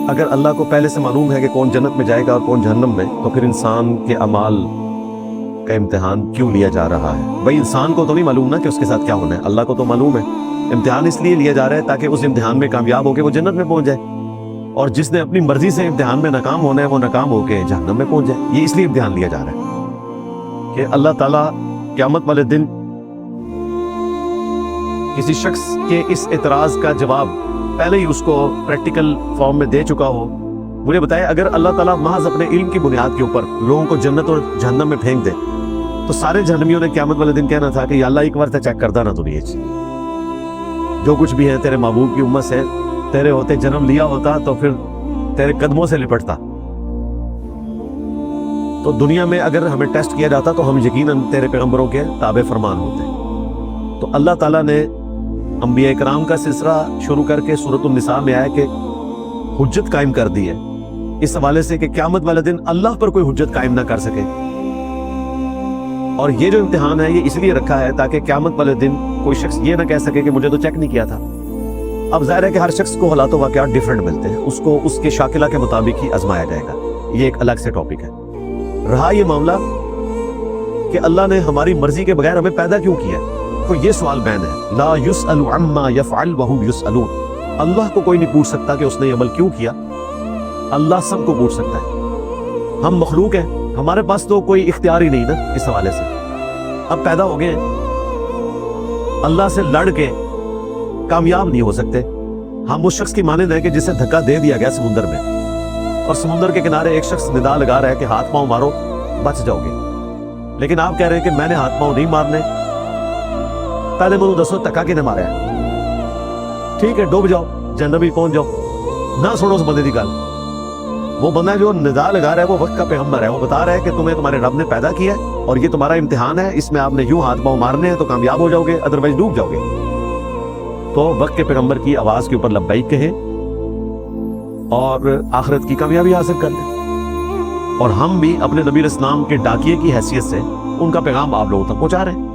اگر اللہ کو پہلے سے معلوم ہے کہ کون جنت میں جائے گا اور کون جہنم میں، تو پھر انسان کے اعمال کا امتحان کیوں لیا جا رہا ہے؟ بھائی انسان کو تو نہیں معلوم نا کہ اس کے ساتھ کیا ہونا ہے، اللہ کو تو معلوم ہے۔ امتحان اس لیے لیا جا رہا ہے تاکہ اس امتحان میں کامیاب ہو کے وہ جنت میں پہنچ جائے، اور جس نے اپنی مرضی سے امتحان میں ناکام ہونا ہے وہ ناکام ہو کے جہنم میں پہنچ جائے۔ یہ اس لیے امتحان لیا جا رہا ہے کہ اللہ تعالیٰ قیامت والے دن کسی شخص کے اس اعتراض کا جواب پہلے ہی اس کو پریکٹیکل فارم میں دے چکا ہو۔ مجھے بتائیں، اگر اللہ تعالیٰ محض اپنے علم کی بنیاد کے اوپر لوگوں کو جنت اور جہنم میں پھینک دے تو سارے جہنمیوں نے قیامت والے دن کہنا تھا کہ یا اللہ ایک بار چیک کرتا نا تو نہیں، جو کچھ بھی ہے تیرے محبوب کی امت سے، تیرے ہوتے جنم لیا ہوتا تو پھر تیرے قدموں سے لپٹتا۔ تو دنیا میں اگر ہمیں ٹیسٹ کیا جاتا تو ہم یقیناً تیرے پیغمبروں کے تابع فرمان ہوتے۔ تو اللہ تعالیٰ نے انبیاء کرام کا سلسلہ شروع کر کے سورۃ النساء میں آیا کہ حجت قائم کر دی ہے، اس حوالے سے کہ قیامت والے دن اللہ پر کوئی حجت قائم نہ کر سکے۔ اور یہ جو امتحان ہے یہ اس لیے رکھا ہے تاکہ قیامت والے دن کوئی شخص یہ نہ کہہ سکے کہ مجھے تو چیک نہیں کیا تھا۔ اب ظاہر ہے کہ ہر شخص کو حالات و واقعات ڈیفرنٹ ملتے ہیں، اس کو اس کے شاکلہ کے مطابق ہی آزمایا جائے گا، یہ ایک الگ سے ٹاپک ہے۔ رہا یہ معاملہ کہ اللہ نے ہماری مرضی کے بغیر ہمیں پیدا کیوں کیا، تو یہ سوال بین ہے۔ لا یسأل عما یفعل وہم یسألون، اللہ کو کوئی نہیں پوچھ سکتا کہ اس نے یہ عمل کیوں کیا، اللہ سب کو پوچھ سکتا ہے۔ ہم مخلوق ہیں، ہمارے پاس تو کوئی اختیار ہی نہیں نا اس حوالے سے۔ اب پیدا ہو گئے، اللہ سے لڑ کے کامیاب نہیں ہو سکتے۔ ہم اس شخص کی مانند ہیں کہ جسے دھکا دے دیا گیا سمندر میں، اور سمندر کے کنارے ایک شخص ندا لگا رہا ہے کہ ہاتھ پاؤں مارو بچ جاؤ گے، لیکن آپ کہہ رہے ہیں کہ میں نے ہاتھ پاؤں نہیں مارنے۔ پہلے مجھے دسو تکا کنے مارا ہے؟ ٹھیک ہے ڈوب جاؤ، جہنم بھی پہنچ جاؤ، نہ سنو اس بندے کی گل۔ وہ بندہ جو ندا لگا رہا ہے وہ وقت کا پیغمبر ہے، وہ بتا رہا ہے کہ تمہیں تمہارے رب نے پیدا کیا ہے اور یہ تمہارا امتحان ہے، اس میں آپ نے یوں ہاتھ پاؤں مارنے ہیں تو کامیاب ہو جاؤ گے، ادروائز ڈوب جاؤ گے۔ تو وقت کے پیغمبر کی آواز کے اوپر لبیک کہیں اور آخرت کی کامیابی حاصل کر لیں۔ اور ہم بھی اپنے نبی علیہ السلام کے ڈاکیے کی حیثیت سے ان کا پیغام آپ لوگوں تک پہنچا رہے ہیں۔